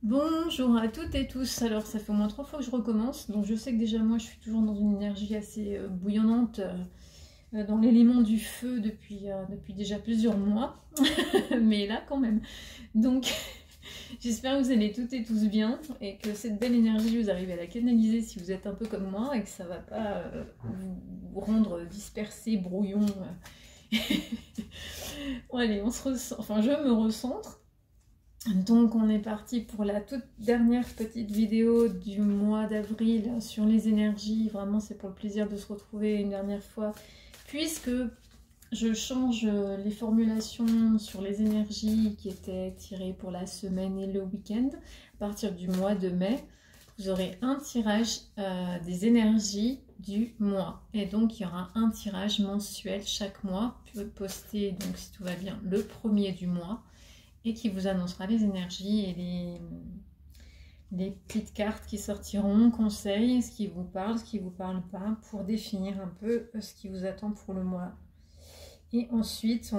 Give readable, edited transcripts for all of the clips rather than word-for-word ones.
Bonjour à toutes et tous. Alors ça fait au moins 3 fois que je recommence, donc je sais que déjà moi je suis toujours dans une énergie assez bouillonnante, dans l'élément du feu depuis déjà plusieurs mois, mais là quand même. Donc j'espère que vous allez toutes et tous bien et que cette belle énergie vous arrivez à la canaliser si vous êtes un peu comme moi et que ça va pas vous rendre dispersé, brouillon. Bon allez, je me recentre. Donc on est parti pour la toute dernière petite vidéo du mois d'avril sur les énergies. Vraiment c'est pour le plaisir de se retrouver une dernière fois puisque je change les formulations sur les énergies qui étaient tirées pour la semaine et le week-end. À partir du mois de mai, vous aurez un tirage des énergies du mois. Et donc il y aura un tirage mensuel chaque mois, posté donc si tout va bien le premier du mois, et qui vous annoncera les énergies et les petites cartes qui sortiront, conseils, ce qui vous parle, ce qui ne vous parle pas, pour définir un peu ce qui vous attend pour le mois. Et ensuite,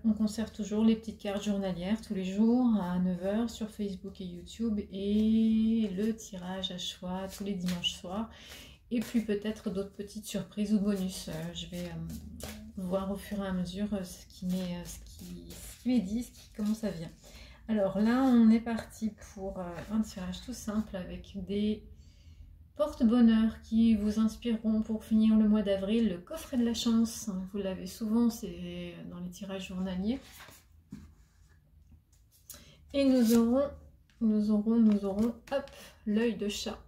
on conserve toujours les petites cartes journalières tous les jours à 9 h sur Facebook et YouTube, et le tirage à choix tous les dimanches soirs. Et puis peut-être d'autres petites surprises ou bonus. Je vais voir au fur et à mesure ce qui m'est dit, comment ça vient. Alors là, on est parti pour un tirage tout simple avec des porte-bonheur qui vous inspireront pour finir le mois d'avril. Le coffret de la chance, vous l'avez souvent, c'est dans les tirages journaliers. Et nous aurons, hop, l'œil de chat.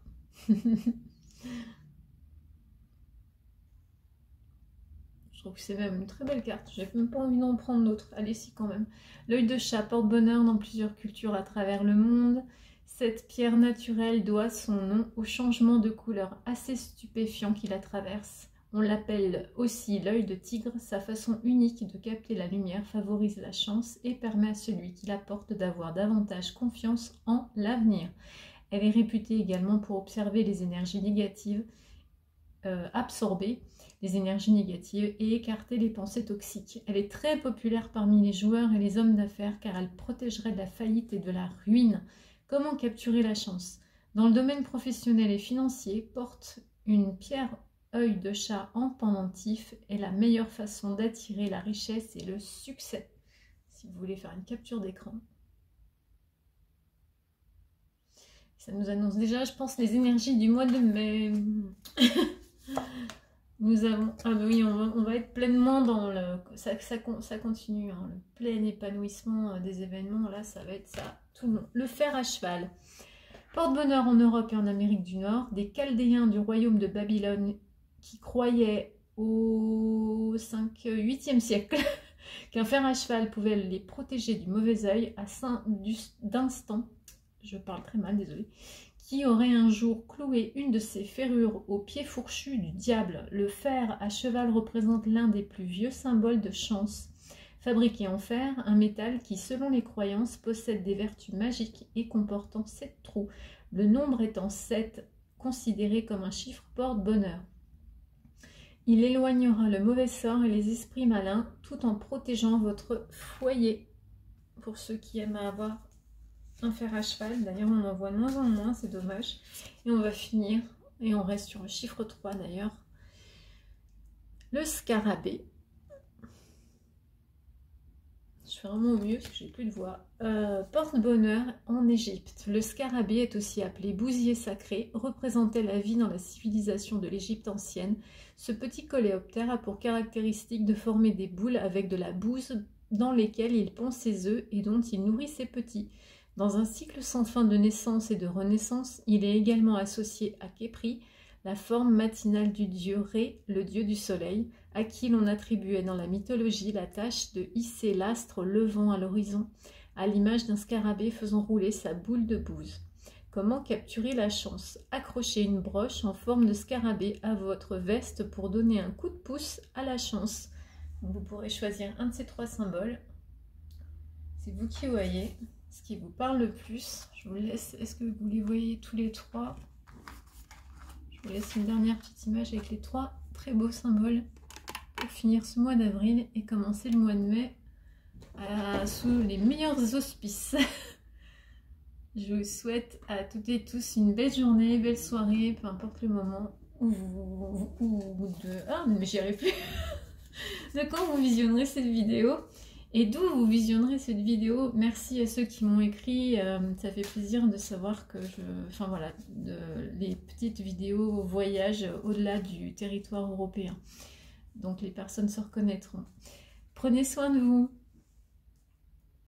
Je trouve que c'est même une très belle carte. J'ai même pas envie d'en prendre d'autres. Allez, si, quand même. L'œil de chat porte bonheur dans plusieurs cultures à travers le monde. Cette pierre naturelle doit son nom au changement de couleur assez stupéfiant qui la traverse. On l'appelle aussi l'œil de tigre. Sa façon unique de capter la lumière favorise la chance et permet à celui qui la porte d'avoir davantage confiance en l'avenir. Elle est réputée également pour observer les énergies négatives, absorber les énergies négatives et écarter les pensées toxiques. Elle est très populaire parmi les joueurs et les hommes d'affaires car elle protégerait de la faillite et de la ruine. Comment capturer la chance? Dans le domaine professionnel et financier, porte une pierre œil de chat en pendentif est la meilleure façon d'attirer la richesse et le succès. Si vous voulez faire une capture d'écran. Ça nous annonce déjà, je pense, les énergies du mois de mai. Nous avons, ah bah oui, on va être pleinement dans le, ça continue, hein, le plein épanouissement des événements, là ça va être ça, tout le monde. Le fer à cheval, porte-bonheur en Europe et en Amérique du Nord, des Chaldéens du royaume de Babylone qui croyaient au 8e siècle qu'un fer à cheval pouvait les protéger du mauvais œil d'instant, je parle très mal, désolé, qui aurait un jour cloué une de ses ferrures au pied fourchu du diable. Le fer à cheval représente l'un des plus vieux symboles de chance. Fabriqué en fer, un métal qui, selon les croyances, possède des vertus magiques et comportant 7 trous, le nombre étant 7, considéré comme un chiffre porte-bonheur. Il éloignera le mauvais sort et les esprits malins, tout en protégeant votre foyer. Pour ceux qui aiment avoir un fer à cheval, d'ailleurs on en voit de moins en moins, c'est dommage. Et on va finir, et on reste sur le chiffre 3 d'ailleurs, le scarabée. Je fais vraiment au mieux parce que j'ai plus de voix. Porte-bonheur en Égypte. Le scarabée est aussi appelé bousier sacré, représentait la vie dans la civilisation de l'Égypte ancienne. Ce petit coléoptère a pour caractéristique de former des boules avec de la bouse dans lesquelles il pond ses œufs et dont il nourrit ses petits. Dans un cycle sans fin de naissance et de renaissance, il est également associé à Képri, la forme matinale du dieu Ré, le dieu du soleil, à qui l'on attribuait dans la mythologie la tâche de hisser l'astre levant à l'horizon, à l'image d'un scarabée faisant rouler sa boule de bouse. Comment capturer la chance? Accrochez une broche en forme de scarabée à votre veste pour donner un coup de pouce à la chance. Vous pourrez choisir un de ces 3 symboles. C'est vous qui voyez ce qui vous parle le plus. Je vous laisse, est-ce que vous les voyez tous les 3? Je vous laisse une dernière petite image avec les 3 très beaux symboles pour finir ce mois d'avril et commencer le mois de mai sous les meilleurs auspices. Je vous souhaite à toutes et tous une belle journée, belle soirée, peu importe le moment ah, mais j'y arrive plus. De quand vous visionnerez cette vidéo et d'où vous visionnerez cette vidéo. Merci à ceux qui m'ont écrit, ça fait plaisir de savoir que enfin voilà, les petites vidéos voyage au-delà du territoire européen. Donc les personnes se reconnaîtront. Prenez soin de vous.